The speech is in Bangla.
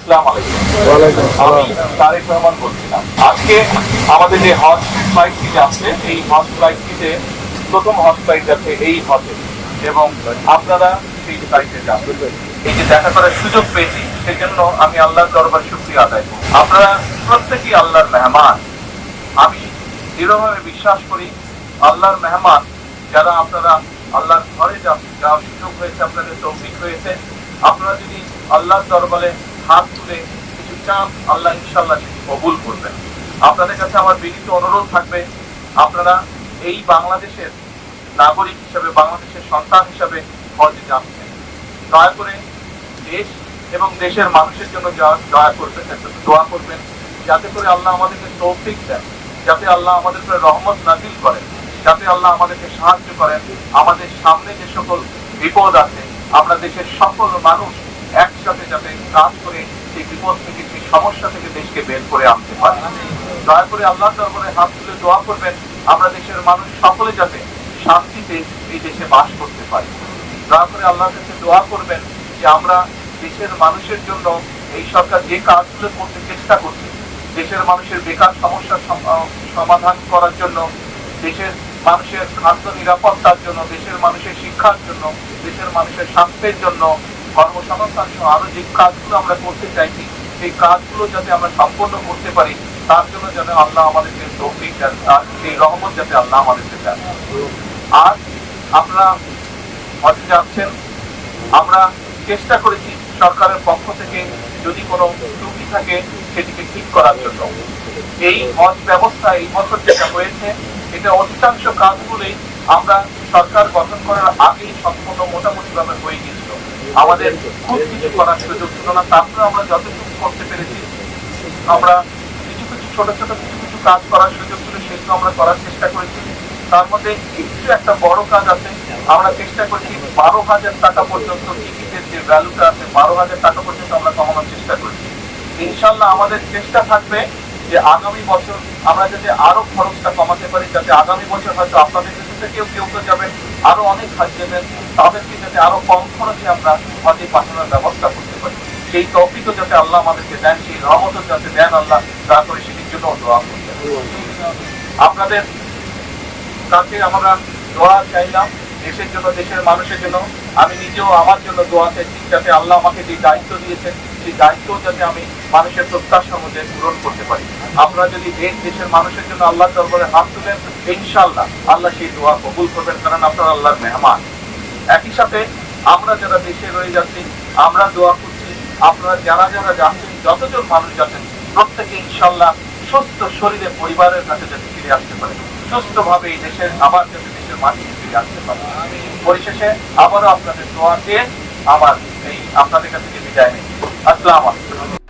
আসসালামু আলাইকুম। আমি তারেক রহমান বলছিলাম। আজকে আমাদের যে হজ ফ্লাইটটি যাচ্ছে, এই হজ ফ্লাইটটিতে প্রথম হজ ফ্লাইট যাচ্ছে এই হজে, এবং আপনারা সেই ফ্লাইটে যাবেন। এই যে দেখা করার সুযোগ পেয়েছি, সেজন্য আমি আল্লাহর দরবার শুকরিয়া আদায় করি। আপনারা প্রত্যেকেই আল্লাহর মেহমান। আমি দৃঢ়ভাবে বিশ্বাস করি আল্লাহর মেহমান যারা আপনারা আল্লাহর ঘরে যাওয়ার সুযোগ হয়েছে, আপনাদের তৌফিক হয়েছে, আপনারা যদি আল্লাহর দরবারে হাত তুলে কিছু চান, আল্লাহ ইনশাআল্লাহ সেটি কবুল করবেন। আপনাদের কাছে আমার বিনীত অনুরোধ থাকবে, আপনারা এই বাংলাদেশের নাগরিক হিসাবে, বাংলাদেশের সন্তান হিসাবে হজে যাচ্ছেন, দয়া করে দেশ এবং দেশের মানুষের জন্য দয়া করবেন, দোয়া করবেন, যাতে করে আল্লাহ আমাদেরকে তৌফিক দেন, যাতে আল্লাহ আমাদের উপরে রহমত নাজিল করেন, যাতে আল্লাহ আমাদেরকে সাহায্য করেন। আমাদের সামনে যে সকল বিপদ আছে, আমরা দেশের সকল মানুষ একসাথে যাতে কাজ করে সেই বিপদ থেকে, সেই সমস্যা থেকে দেশকে বের করে আনতে পারি। দয়া করে আল্লাহর দরবারে হাত তুলে দোয়া করবেন, আমরা দেশের মানুষ সকলে যাতে শান্তিতে এই দেশে বাস করতে পারি। দয়া করে আল্লাহর কাছে দোয়া করবেন যে আমরা দেশের মানুষের জন্য এই সরকার যে কাজগুলো করতে চেষ্টা করছে, দেশের মানুষের বেকার সমস্যার সমাধান করার জন্য, দেশের মানুষের খাদ্য নিরাপত্তার জন্য, দেশের মানুষের শিক্ষার জন্য, দেশের মানুষের স্বাস্থ্যের জন্য, কর্মসংস্থান সহ আরো যে কাজগুলো আমরা করতে চাইছি, সেই কাজগুলো যাতে আমরা সম্পন্ন করতে পারি, তার জন্য যেন আল্লাহ আমাদেরকে তৌফিক দেন, আর সেই রহমত যাতে আল্লাহ আমাদেরকে দেন। আর আপনারা হজে যাচ্ছেন, আমরা চেষ্টা করেছি সরকারের পক্ষ থেকে যদি কোনো ত্রুটি থাকে সেটিকে ঠিক করার জন্য। এই হজ ব্যবস্থা এই বছর যেটা হয়েছে, এটা অধিকাংশ কাজগুলোই আমরা সরকার গঠন করার আগেই সম্পূর্ণ মোটামুটি ভাবে হয়ে গিয়েছিল। আমাদের খুব কিছু করার সুযোগ ছিল না, তারপরে আমরা যতটুকু করতে পেরেছি, আমরা কিছু কিছু ছোট ছোট কিছু কাজ করার সুযোগ ছিল, সেগুলো আমরা করার চেষ্টা করেছি। তার মধ্যে একটু একটা বড় কাজ আছে, আমরা চেষ্টা করছি 12,000 টাকা পর্যন্ত টিকিটের যে ভ্যালুটা আছে, 12,000 টাকা পর্যন্ত আমরা কমানোর চেষ্টা করছি। ইনশাল্লাহ আমাদের চেষ্টা থাকবে যে আগামী বছর আমরা যাতে আরো খরচটা কমাতে পারি, যাতে আগামী বছর হয়তো আপনাদের কাছে থেকেও কেউ যাবেন, আরো অনেক হাজ দেবেন, তাদেরকে যাতে আরো কম খরচে আমরা হজে পাঠানোর ব্যবস্থা করতে পারি। সেই তৌফিকও যাতে আল্লাহ আমাদেরকে দেন, সেই রহমতও যাতে দেন আল্লাহ, তা করে সেটির জন্য দোয়া করতে। আপনাদের কাছে আমরা দোয়া চাইলাম দেশের জন্য, দেশের মানুষের জন্য। আমি নিজেও আমার জন্য দোয়া চাইছি, যাতে আল্লাহ আমাকে যে দায়িত্ব দিয়েছেন, সেই দায়িত্ব যাতে আমি মানুষের প্রত্যাশা অনুযায়ী পূরণ করতে পারি। আপনারা যদি দেশের মানুষের জন্য আল্লাহর দরবারে হাত তুলেন, ইনশাআল্লাহ আল্লাহ সেই দোয়া কবুল করবেন, কারণ আপনারা আল্লাহর মেহমান। একই সাথে আমরা যারা দেশে রয়ে যাচ্ছি, আমরা দোয়া করছি আপনারা যারা যারা যাচ্ছেন, যতজন মানুষ যাচ্ছেন, প্রত্যেকে ইনশাআল্লাহ সুস্থ শরীরে পরিবারের কাছে যাতে ফিরে আসতে পারে, সুস্থ ভাবে এই দেশের আবার যাতে দেশের মাটিতে ফিরে আসতে পারে। পরিশেষে আবারও আপনাদের দোয়া দিয়ে আমার এই আপনাদের কাছে বিদায় নেই। আসসালামু আলাইকুম।